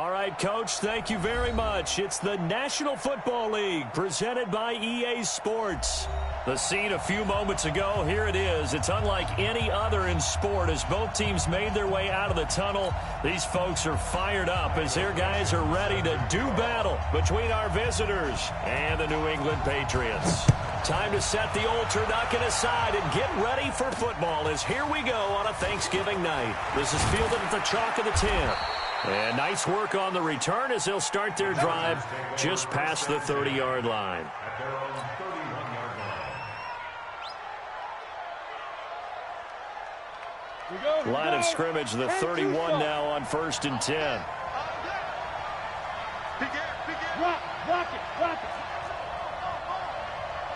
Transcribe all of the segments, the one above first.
All right, Coach, thank you very much. It's the National Football League presented by EA Sports. The scene a few moments ago, here it is. It's unlike any other in sport as both teams made their way out of the tunnel. These folks are fired up as their guys are ready to do battle between our visitors and the New England Patriots. Time to set the old turducken aside and get ready for football as here we go on a Thanksgiving night. This is fielded at the chalk of the 10. And nice work on the return as they'll start their drive just past the 30-yard line. Line of scrimmage, the 31 now on 1st and 10. Rock it.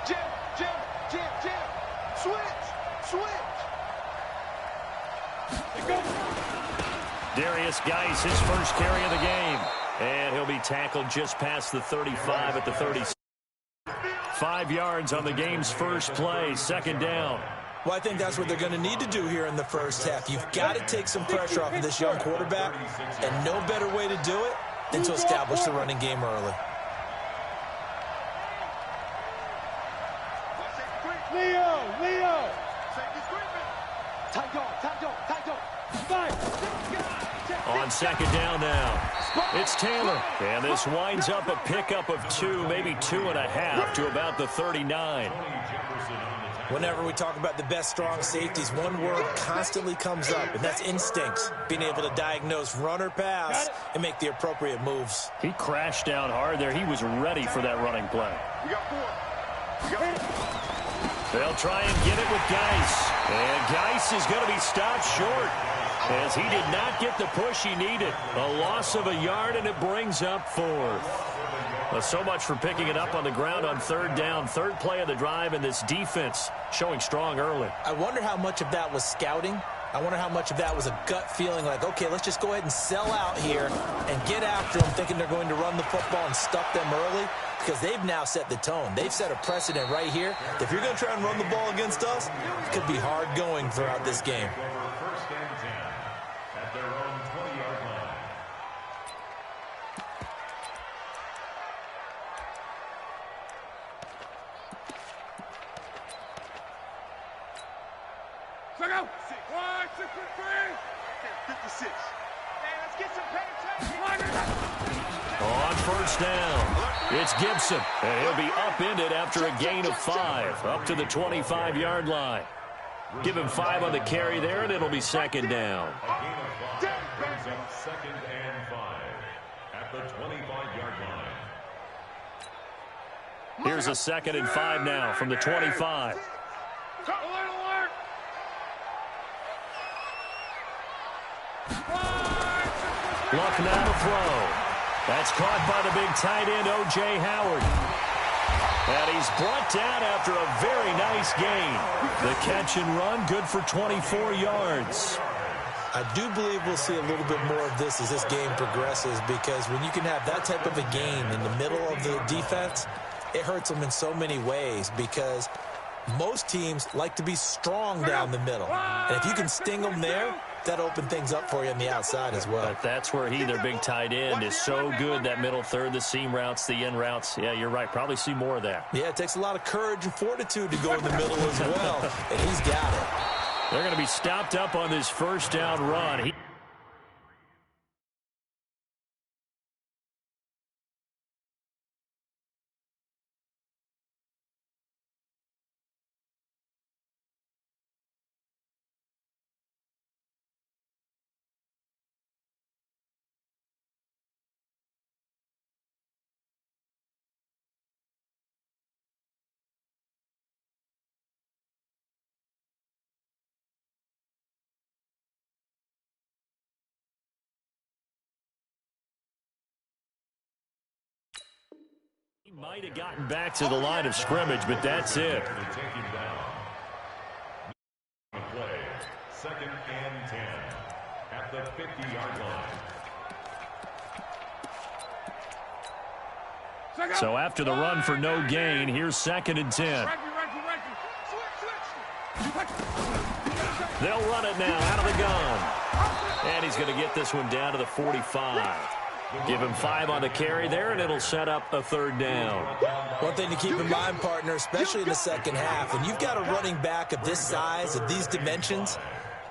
Jim. Switch. Darius Geis, his first carry of the game. And he'll be tackled just past the 35 at the 36. 5 yards on the game's first play, 2nd down. Well, I think that's what they're going to need to do here in the first half. You've got to take some pressure off of this young quarterback, and no better way to do it than to establish the running game early. Leo. Tight dog. On 2nd down now, it's Taylor. And this winds up a pickup of 2, maybe 2.5 to about the 39. Whenever we talk about the best strong safeties, one word constantly comes up, and that's instincts. Being able to diagnose run or pass and make the appropriate moves. He crashed down hard there. He was ready for that running play. They'll try and get it with Geis. And Geis is going to be stopped short as he did not get the push he needed. A loss of a yard, and it brings up 4th. Well, so much for picking it up on the ground on 3rd down. 3rd play of the drive, and this defense showing strong early. I wonder how much of that was scouting. I wonder how much of that was a gut feeling like, okay, let's just go ahead and sell out here and get after them, thinking they're going to run the football and stuff them early, because they've now set the tone. They've set a precedent right here. If you're going to try and run the ball against us, it could be hard going throughout this game. On 1st down, it's Gibson, and he'll be upended after a gain of 5, up to the 25-yard line. Give him 5 on the carry there, and it'll be 2nd down. Second and 5 at the 25-yard line. Here's a 2nd and 5 now from the 25. Luck now to throw. That's caught by the big tight end, O.J. Howard. And he's brought down after a very nice gain. The catch and run, good for 24 yards. I do believe we'll see a little bit more of this as this game progresses, because when you can have that type of a gain in the middle of the defense, it hurts them in so many ways, because most teams like to be strong down the middle. And if you can sting them there, that open things up for you on the outside as well. But that's where their big tight end, is so good, that middle third, the seam routes, the in routes. Yeah, you're right. Probably see more of that. Yeah, it takes a lot of courage and fortitude to go in the middle as well, and he's got it. They're going to be stopped up on this 1st down run. He might have gotten back to the line of scrimmage, but that's it. Play. 2nd and 10 at the 50-yard line. So after the run for no gain, here's 2nd and 10. They'll run it now out of the gun. And he's going to get this one down to the 45. Give him 5 on the carry there, and it'll set up a 3rd down. One thing to keep in mind, partner, especially in the second half, when you've got a running back of this size, of these dimensions,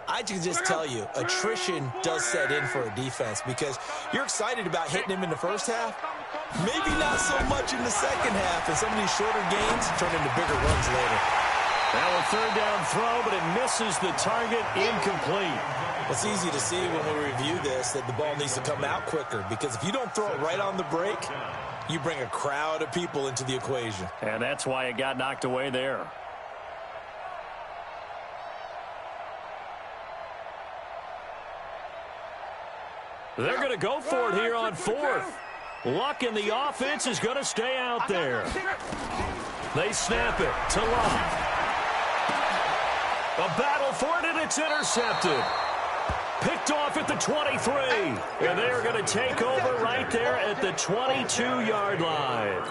I can just tell you, attrition does set in for a defense because you're excited about hitting him in the first half. Maybe not so much in the second half, and some of these shorter gains turn into bigger runs later. Now a 3rd down throw, but it misses the target, incomplete. It's easy to see when we review this that the ball needs to come out quicker because if you don't throw it right on the break, you bring a crowd of people into the equation. And that's why it got knocked away there. They're going to go for it here on 4th. Luck in the offense is going to stay out there. They snap it to Luck. A battle for it, and it's intercepted. Picked off at the 23. And they are going to take over right there at the 22-yard line.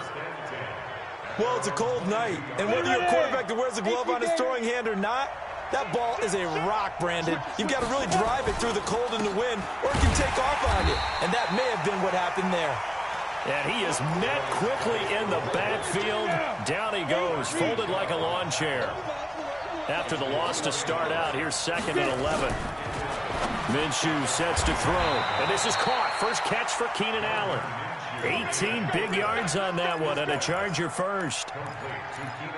Well, it's a cold night, and whether you're a quarterback that wears a glove on his throwing hand or not, that ball is a rock, Brandon. You've got to really drive it through the cold and the wind, or it can take off on you. And that may have been what happened there. And he is met quickly in the backfield. Down he goes, folded like a lawn chair. After the loss to start out, here's 2nd and 11. Minshew sets to throw, and this is caught. First catch for Keenan Allen. 18 big yards on that one, and a Charger first.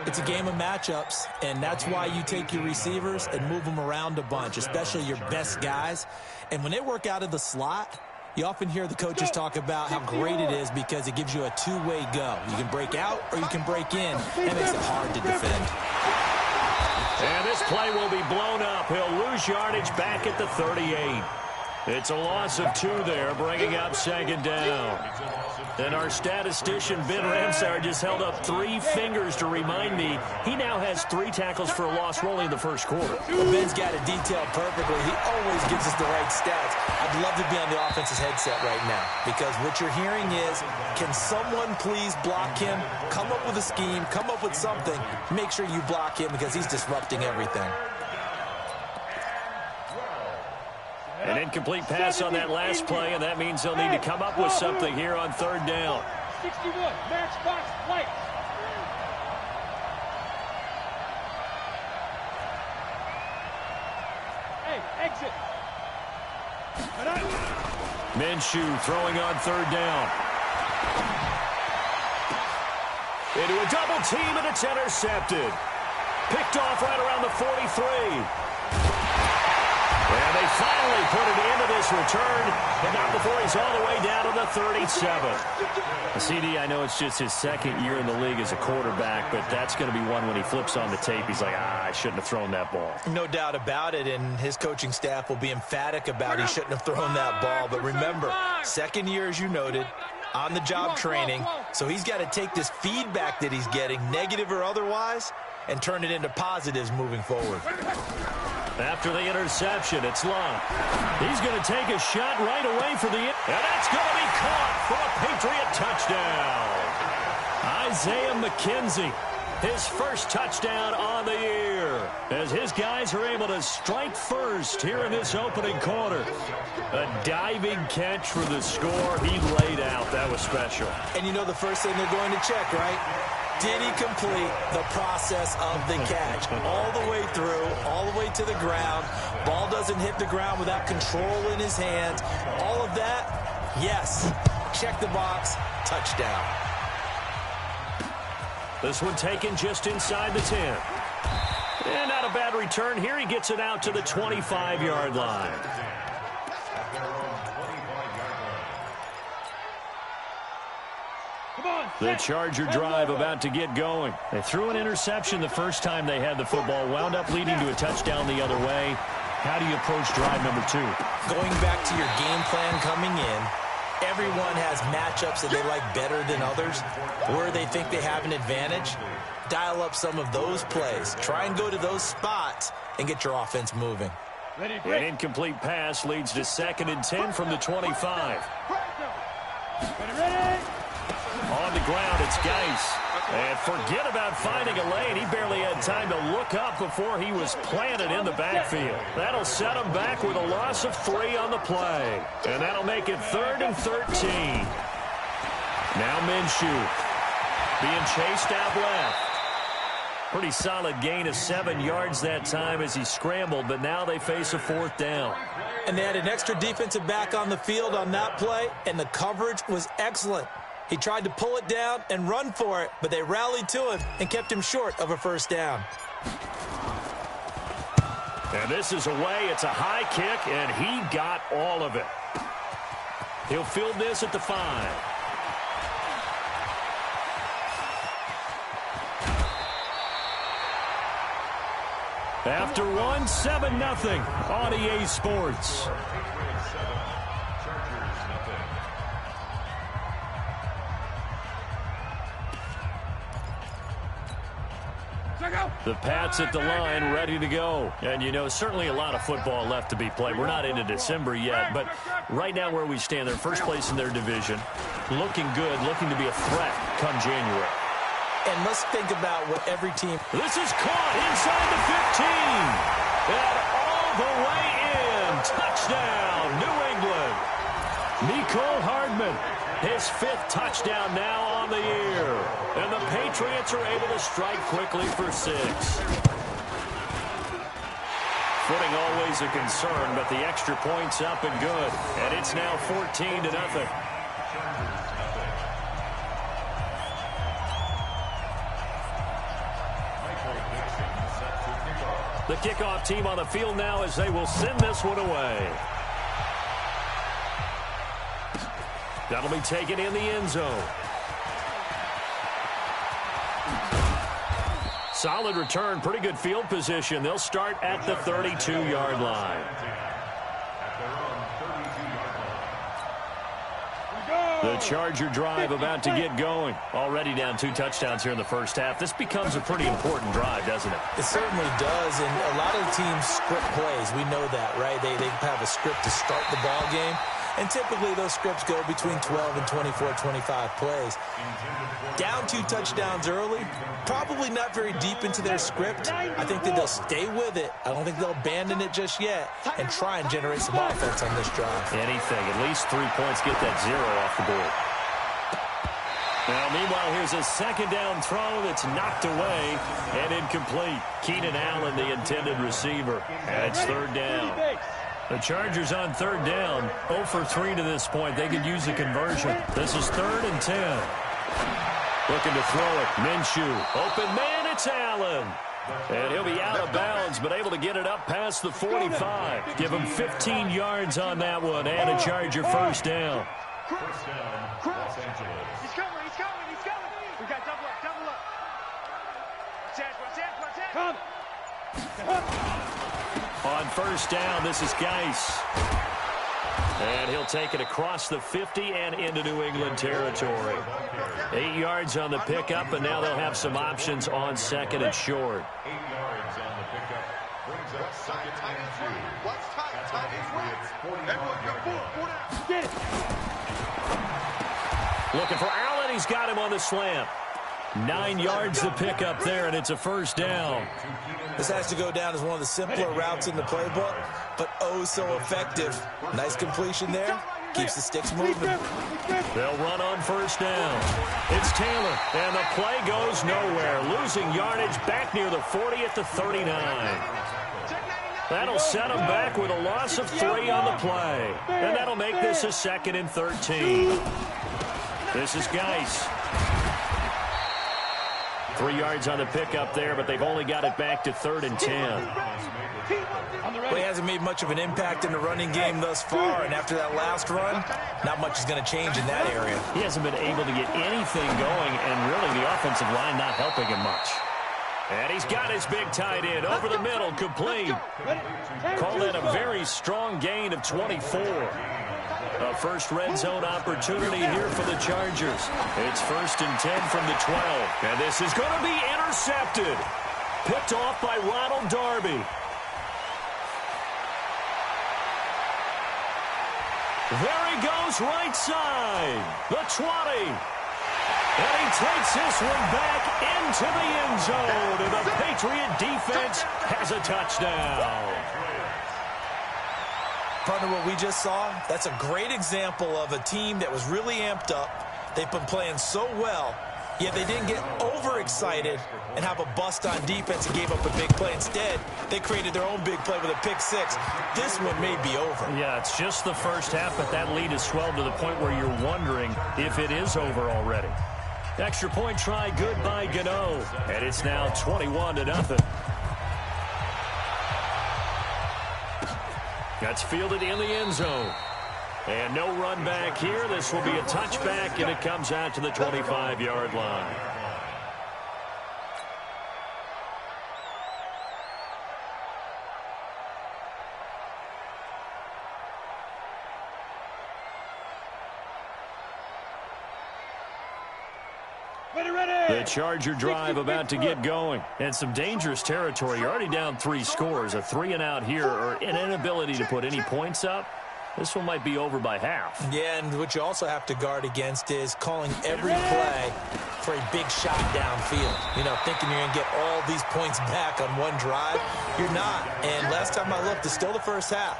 It's a game of matchups, and that's why you take your receivers and move them around a bunch, especially your best guys. And when they work out of the slot, you often hear the coaches talk about how great it is because it gives you a two-way go. You can break out or you can break in. That makes it hard to defend. And this play will be blown up. He'll lose yardage back at the 38. It's a loss of 2 there, bringing up 2nd down. And our statistician, Ben Ramsar, just held up 3 fingers to remind me he now has 3 tackles for a loss rolling in the first quarter. Well, Ben's got it detailed perfectly. He always gives us the right stats. I'd love to be on the offense's headset right now because what you're hearing is, can someone please block him? Come up with a scheme. Come up with something. Make sure you block him because he's disrupting everything. An incomplete pass on that last play, and that means they'll need to come up with something here on 3rd down. 61, match box, light. Hey, exit. Minshew throwing on 3rd down. Into a double team, and it's intercepted. Picked off right around the 43. And they finally put it into this return, and not before he's all the way down to the 37. CD, I know it's just his 2nd year in the league as a quarterback, but that's going to be one when he flips on the tape. He's like, I shouldn't have thrown that ball. No doubt about it, and his coaching staff will be emphatic about he shouldn't have thrown that ball. But remember, 2nd year, as you noted, on-the-job training, so he's got to take this feedback that he's getting, negative or otherwise, and turn it into positives moving forward. After the interception, it's Love. He's going to take a shot right away for the... And that's going to be caught for a Patriot touchdown. Isaiah McKenzie, his first touchdown on the year, as his guys are able to strike first here in this opening quarter. A diving catch for the score. He laid out. That was special. And you know the first thing they're going to check, right? Did he complete the process of the catch? All the way through, all the way to the ground. Ball doesn't hit the ground without control in his hands. All of that, yes. Check the box, touchdown. This one taken just inside the 10. And not a bad return here. He gets it out to the 25-yard line. The Charger drive about to get going. They threw an interception the first time they had the football, wound up leading to a touchdown the other way. How do you approach drive number 2? Going back to your game plan coming in, everyone has matchups that they like better than others, where they think they have an advantage. Dial up some of those plays. Try and go to those spots and get your offense moving. An incomplete pass leads to 2nd and 10 from the 25. Ready? On the ground. It's Geis. And forget about finding a lane. He barely had time to look up before he was planted in the backfield. That'll set him back with a loss of 3 on the play. And that'll make it 3rd and 13. Now Minshew being chased out left. Pretty solid gain of 7 yards that time as he scrambled, but now they face a 4th down. And they had an extra defensive back on the field on that play, and the coverage was excellent. He tried to pull it down and run for it, but they rallied to him and kept him short of a 1st down. And this is away. It's a high kick, and he got all of it. He'll field this at the 5. After 1, 7-0 on EA Sports. The Pats at the line, ready to go. And, you know, certainly a lot of football left to be played. We're not into December yet, but right now where we stand, they're first place in their division. Looking good, looking to be a threat come January. And let's think about what every team... This is caught inside the 15. And all the way in. Touchdown, New England. Mecole Hardman, his 5th touchdown now on the year. And the Patriots are able to strike quickly for 6. Footing always a concern, but the extra point's up and good. And it's now 14-0. The kickoff team on the field now as they will send this one away. That'll be taken in the end zone. Solid return, pretty good field position. They'll start at the 32-yard line. The Charger drive about to get going. Already down 2 touchdowns here in the first half. This becomes a pretty important drive, doesn't it? It certainly does, and a lot of teams script plays. We know that, right? They have a script to start the ball game, and typically those scripts go between 12 and 24, 25 plays. Down 2 touchdowns early, probably not very deep into their script. I think that they'll stay with it. I don't think they'll abandon it just yet and try and generate some offense on this drive. Anything, at least 3 points, get that 0 off the board. Now, meanwhile, here's a 2nd down throw that's knocked away and incomplete. Keenan Allen, the intended receiver. And it's 3rd down. The Chargers on 3rd down, 0 for 3 to this point. They could use a conversion. This is 3rd and 10. Looking to throw it. Minshew. Open man, it's Allen. And he'll be out of bounds, but able to get it up past the 45. Give him 15 yards on that one, and a Charger 1st down. First down, Los Angeles. He's coming. We got double up. Come. On 1st down, this is Geis. And he'll take it across the 50 and into New England territory. 8 yards on the pickup, and now they'll have some options on 2nd and short. 8 yards on the pickup. Brings up 2nd and 2. What's tight is right. Everyone, go 4 down. Get it. Looking for Allen. He's got him on the slant. 9 yards to pick up there, and it's a 1st down. This has to go down as one of the simpler routes in the playbook, but oh so effective. Nice completion there. Keeps the sticks moving. They'll run on 1st down. It's Taylor, and the play goes nowhere. Losing yardage back near the 40 at the 39. That'll set them back with a loss of 3 on the play. And that'll make this a 2nd and 13. This is Geis. 3 yards on the pickup there, but they've only got it back to 3rd and 10. Well, he hasn't made much of an impact in the running game thus far, and after that last run, not much is going to change in that area. He hasn't been able to get anything going, and really the offensive line not helping him much. And he's got his big tight end over the middle, complete. Call that a very strong gain of 24. A first red zone opportunity here for the Chargers. It's 1st and 10 from the 12. And this is going to be intercepted. Picked off by Ronald Darby. There he goes, right side. The 20. And he takes this one back into the end zone. And the Patriot defense has a touchdown. Partner, what we just saw, that's a great example of a team that was really amped up. They've been playing so well, yet they didn't get overexcited and have a bust on defense and gave up a big play. Instead, they created their own big play with a pick six. This one may be over. Yeah, it's just the first half, but that lead has swelled to the point where you're wondering if it is over already. Extra point try good by Gano, and it's now 21-0. That's fielded in the end zone. And no run back here. This will be a touchback, and it comes out to the 25-yard line. The Charger drive about to get going. And some dangerous territory. You're already down 3 scores. A 3-and-out here, or an inability to put any points up. This one might be over by half. Yeah, and what you also have to guard against is calling every play for a big shot downfield. You know, thinking you're going to get all these points back on one drive. You're not. And last time I looked, it's still the first half.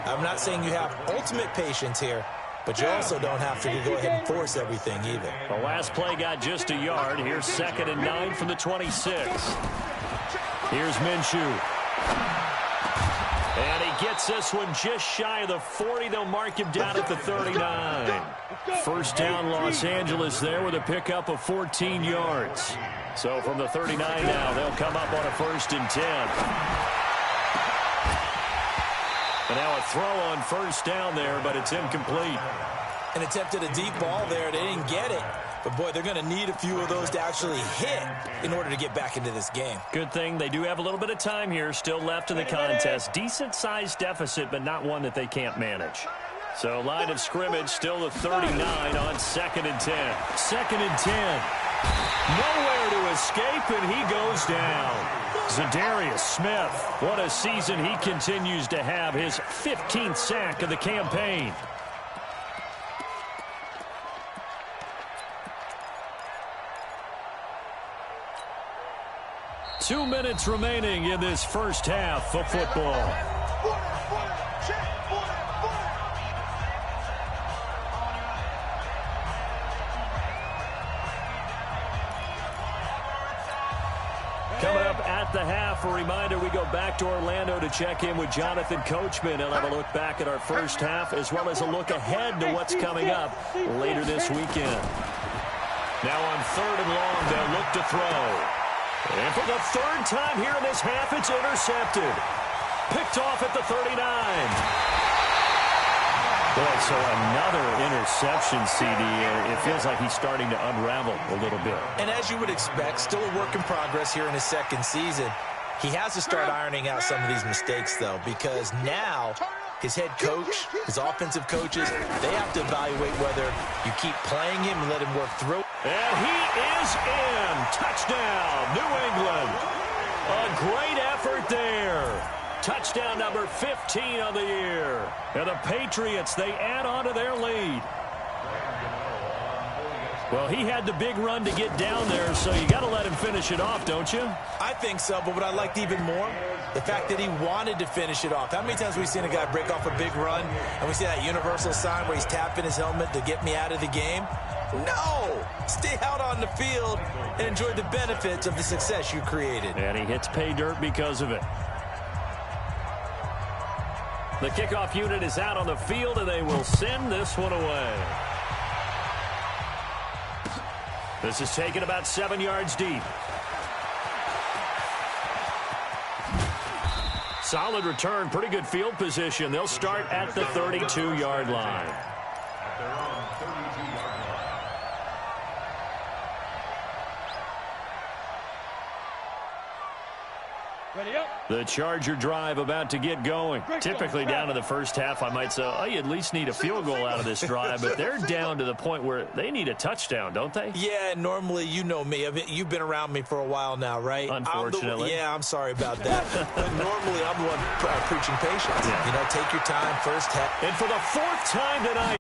I'm not saying you have ultimate patience here, but you also don't have to go ahead and force everything either. The last play got just a yard. Here's 2nd and 9 from the 26. Here's Minshew. And he gets this one just shy of the 40. They'll mark him down at the 39. First down, Los Angeles there with a pickup of 14 yards. So from the 39 now, they'll come up on a 1st and 10. And now a throw on first down there, but it's incomplete. And attempted a deep ball there. They didn't get it. But, boy, they're going to need a few of those to actually hit in order to get back into this game. Good thing they do have a little bit of time here still left in the contest. Decent-sized deficit, but not one that they can't manage. So line of scrimmage still the 39 on 2nd and 10. 2nd and 10. Nowhere to escape, and he goes down. Zadarius Smith, what a season he continues to have. His 15th sack of the campaign. Two minutes remaining in this first half of football. Coming up at the half, a reminder, we go back to Orlando to check in with Jonathan Coachman. He'll have a look back at our first half as well as a look ahead to what's coming up later this weekend. Now on 3rd and long, they'll look to throw. And for the 3rd time here in this half, it's intercepted. Picked off at the 39. Boy, so another interception, CD. It feels like he's starting to unravel a little bit. And as you would expect, still a work in progress here in his 2nd season. He has to start ironing out some of these mistakes, though, because now his head coach, his offensive coaches, they have to evaluate whether you keep playing him and let him work through. And he is in. Touchdown, New England. A great effort there. Touchdown number 15 of the year. And the Patriots, they add on to their lead. Well, he had the big run to get down there, so you got to let him finish it off, don't you? I think so, but what I liked even more, the fact that he wanted to finish it off. How many times have we seen a guy break off a big run, and we see that universal sign where he's tapping his helmet to get me out of the game? No! Stay out on the field and enjoy the benefits of the success you created. And he hits pay dirt because of it. The kickoff unit is out on the field, and they will send this one away. This is taken about 7 yards deep. Solid return, pretty good field position. They'll start at the 32-yard line. The Charger drive about to get going. Typically down to the first half, I might say, oh, you at least need a field goal out of this drive, but they're down to the point where they need a touchdown, don't they? Yeah, normally, you know me. You've been around me for a while now, right? Unfortunately. I'm sorry about that. But normally, I'm the one preaching patience. Yeah. You know, take your time, first half. And for the 4th time tonight,